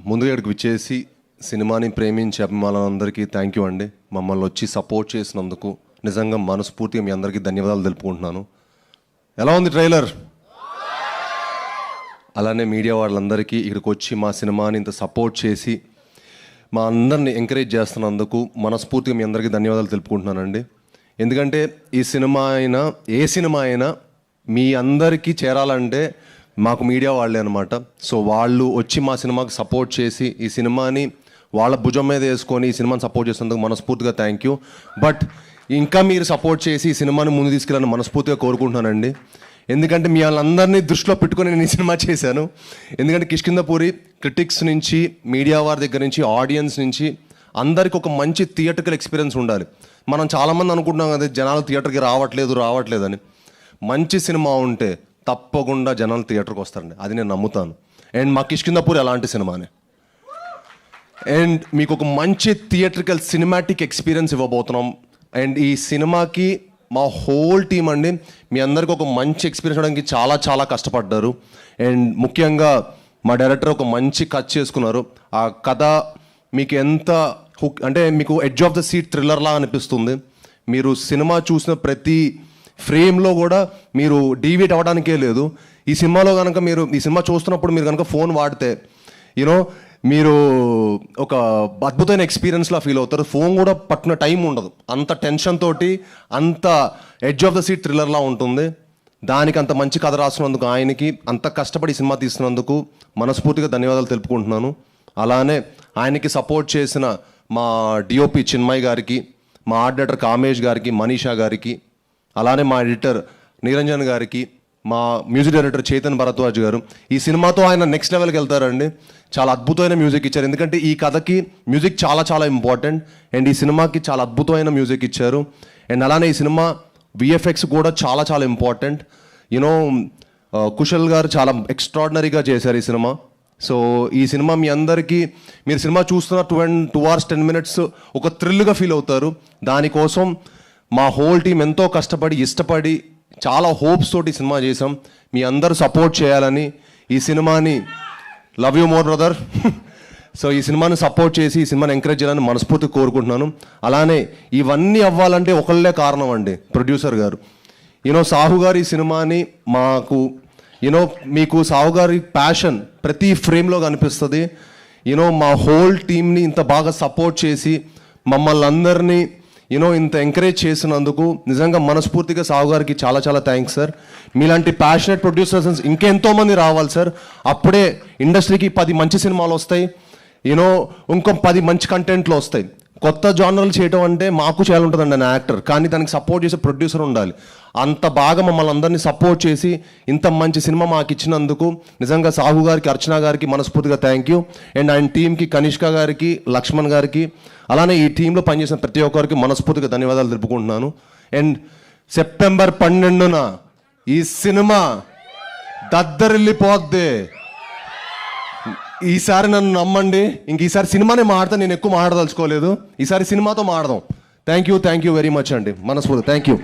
ముందుగా ఇక్కడికి విచ్చేసి సినిమాని ప్రేమించే అభిమానులందరికీ థ్యాంక్ యూ అండి. మమ్మల్ని వచ్చి సపోర్ట్ చేసినందుకు నిజంగా మనస్ఫూర్తిగా మీ అందరికీ ధన్యవాదాలు తెలుపుకుంటున్నాను. ఎలా ఉంది ట్రైలర్? అలానే మీడియా వాళ్ళందరికీ ఇక్కడికి వచ్చి మా సినిమాని ఇంత సపోర్ట్ చేసి మా అందరిని ఎంకరేజ్ చేస్తున్నందుకు మనస్ఫూర్తిగా మీ అందరికీ ధన్యవాదాలు తెలుపుకుంటున్నానండి. ఎందుకంటే ఈ సినిమా అయినా ఏ సినిమా అయినా మీ అందరికీ చేరాలంటే మాకు మీడియా వాళ్ళే అనమాట. సో వాళ్ళు వచ్చి మా సినిమాకి సపోర్ట్ చేసి ఈ సినిమాని వాళ్ళ భుజం మీద వేసుకొని ఈ సినిమాని సపోర్ట్ చేసినందుకు మనస్ఫూర్తిగా థ్యాంక్ యూ. బట్ ఇంకా మీరు సపోర్ట్ చేసి ఈ సినిమాని ముందు తీసుకెళ్ళాలని మనస్ఫూర్తిగా కోరుకుంటున్నానండి. ఎందుకంటే మీ వాళ్ళందరినీ దృష్టిలో పెట్టుకొని నేను ఈ సినిమా చేశాను. ఎందుకంటే కిష్కింధపురి క్రిటిక్స్ నుంచి, మీడియా వారి దగ్గర నుంచి, ఆడియన్స్ నుంచి అందరికి ఒక మంచి థియేటర్కల్ ఎక్స్పీరియన్స్ ఉండాలి. మనం చాలామంది అనుకుంటున్నాం కదా జనాలు థియేటర్కి రావట్లేదని. మంచి సినిమా ఉంటే తప్పకుండా జనాలు థియేటర్కి వస్తారండి, అది నేను నమ్ముతాను. అండ్ మా కిష్కింధపురి అలాంటి సినిమానే. అండ్ మీకు ఒక మంచి థియేటర్కల్ సినిమాటిక్ ఎక్స్పీరియన్స్ ఇవ్వబోతున్నాం. అండ్ ఈ సినిమాకి మా హోల్ టీం అండి మీ అందరికి ఒక మంచి ఎక్స్పీరియన్స్ ఇవ్వడానికి చాలా చాలా కష్టపడ్డారు. అండ్ ముఖ్యంగా మా డైరెక్టర్ ఒక మంచి కథ చేసుకున్నారు. ఆ కథ మీకు ఎంత హుక్ అంటే మీకు ఎడ్జ్ ఆఫ్ ద సీట్ థ్రిల్లర్లా అనిపిస్తుంది. మీరు సినిమా చూసిన ప్రతి ఫ్రేమ్లో కూడా మీరు డీవియేట్ అవ్వడానికే లేదు. ఈ సినిమాలో కనుక మీరు ఈ సినిమా చూస్తున్నప్పుడు మీరు కనుక ఫోన్ వాడితే మీరు ఒక అద్భుతమైన ఎక్స్పీరియన్స్లా ఫీల్ అవుతారు. ఫోన్ కూడా పట్టిన టైం ఉండదు, అంత టెన్షన్ తోటి అంత ఎడ్జ్ ఆఫ్ ద సీట్ థ్రిల్లర్లా ఉంటుంది. దానికి అంత మంచి కథ రాసినందుకు ఆయనకి, అంత కష్టపడి సినిమా తీసినందుకు మనస్ఫూర్తిగా ధన్యవాదాలు తెలుపుకుంటున్నాను. అలానే ఆయనకి సపోర్ట్ చేసిన మా డిఓపి చిన్మయ్ గారికి, మా ఆర్ట్ డైరెక్టర్ కామేష్ గారికి, మనీషా గారికి, అలానే మా ఎడిటర్ నిరంజన్ గారికి, మా మ్యూజిక్ డైరెక్టర్ చేతన్ భరద్వాజ్ గారు. ఈ సినిమాతో ఆయన నెక్స్ట్ లెవెల్కి వెళ్తారండి. చాలా అద్భుతమైన మ్యూజిక్ ఇచ్చారు. ఎందుకంటే ఈ కథకి మ్యూజిక్ చాలా చాలా ఇంపార్టెంట్. అండ్ ఈ సినిమాకి చాలా అద్భుతమైన మ్యూజిక్ ఇచ్చారు. అండ్ అలానే ఈ సినిమా విఎఫ్ఎక్స్ కూడా చాలా చాలా ఇంపార్టెంట్. కుశల్ గారు చాలా ఎక్స్ట్రాడినరీగా చేశారు ఈ సినిమా. సో ఈ సినిమా మీ అందరికీ, మీరు సినిమా చూస్తున్న 2 hours 10 minutes ఒక థ్రిల్గా ఫీల్ అవుతారు. దానికోసం మా హోల్ టీం ఎంతో కష్టపడి, ఇష్టపడి, చాలా హోప్స్ తోటి సినిమా చేసాం. మీ అందరూ సపోర్ట్ చేయాలని, ఈ సినిమాని love you more brother. So ఈ సినిమాని సపోర్ట్ చేసి ఈ సినిమాని ఎంకరేజ్ చేయాలని మనస్ఫూర్తిగా కోరుకుంటున్నాను. అలానే ఇవన్నీ అవ్వాలంటే ఒకళ్ళే కారణం అండి, ప్రొడ్యూసర్ గారు. సాహు గారు ఈ సినిమాని మాకు మీకు సాహు గారి ప్యాషన్ ప్రతి ఫ్రేమ్లో కనిపిస్తుంది. మా హోల్ టీమ్ని ఇంత బాగా సపోర్ట్ చేసి మమ్మల్ని అందరినీ ఇంత ఎంకరేజ్ చేసినందుకు నిజంగా మనస్ఫూర్తిగా సాహు గారికి చాలా చాలా థ్యాంక్స్ సార్. మీలాంటి ప్యాషనెట్ ప్రొడ్యూసర్స్ ఇంకెంతోమంది రావాలి సార్. అప్పుడే ఇండస్ట్రీకి 10 మంచి సినిమాలు వస్తాయి, ఇంకో 10 మంచి కంటెంట్లు వస్తాయి. కొత్త జానర్లు చేయడం అంటే మాకు చేయాలంటుందండి నేను యాక్టర్, కానీ దానికి సపోర్ట్ చేసే ప్రొడ్యూసర్ ఉండాలి. అంత బాగా మమ్మల్ని అందరినీ సపోర్ట్ చేసి ఇంత మంచి సినిమా మాకు ఇచ్చినందుకు నిజంగా సాహు గారికి, అర్చన గారికి మనస్ఫూర్తిగా థ్యాంక్ యూ. అండ్ ఆయన టీంకి కనిష్క గారికి, లక్ష్మణ్ గారికి, అలానే ఈ టీంలో పనిచేసిన ప్రతి ఒక్కరికి మనస్ఫూర్తిగా ధన్యవాదాలు తెలుపుకుంటున్నాను. అండ్ September 12న ఈ సినిమా దద్దరిల్లిపోద్ది. ఈసారి నన్ను నమ్మండి, ఇంక ఈసారి సినిమానే మాడతాను, నేను ఎక్కువ మాట్లాడదలుచుకోలేదు. ఈసారి సినిమాతో మాడదాం. థ్యాంక్ యూ వెరీ మచ్ అండి, మనస్ఫూర్తి థ్యాంక్ యూ.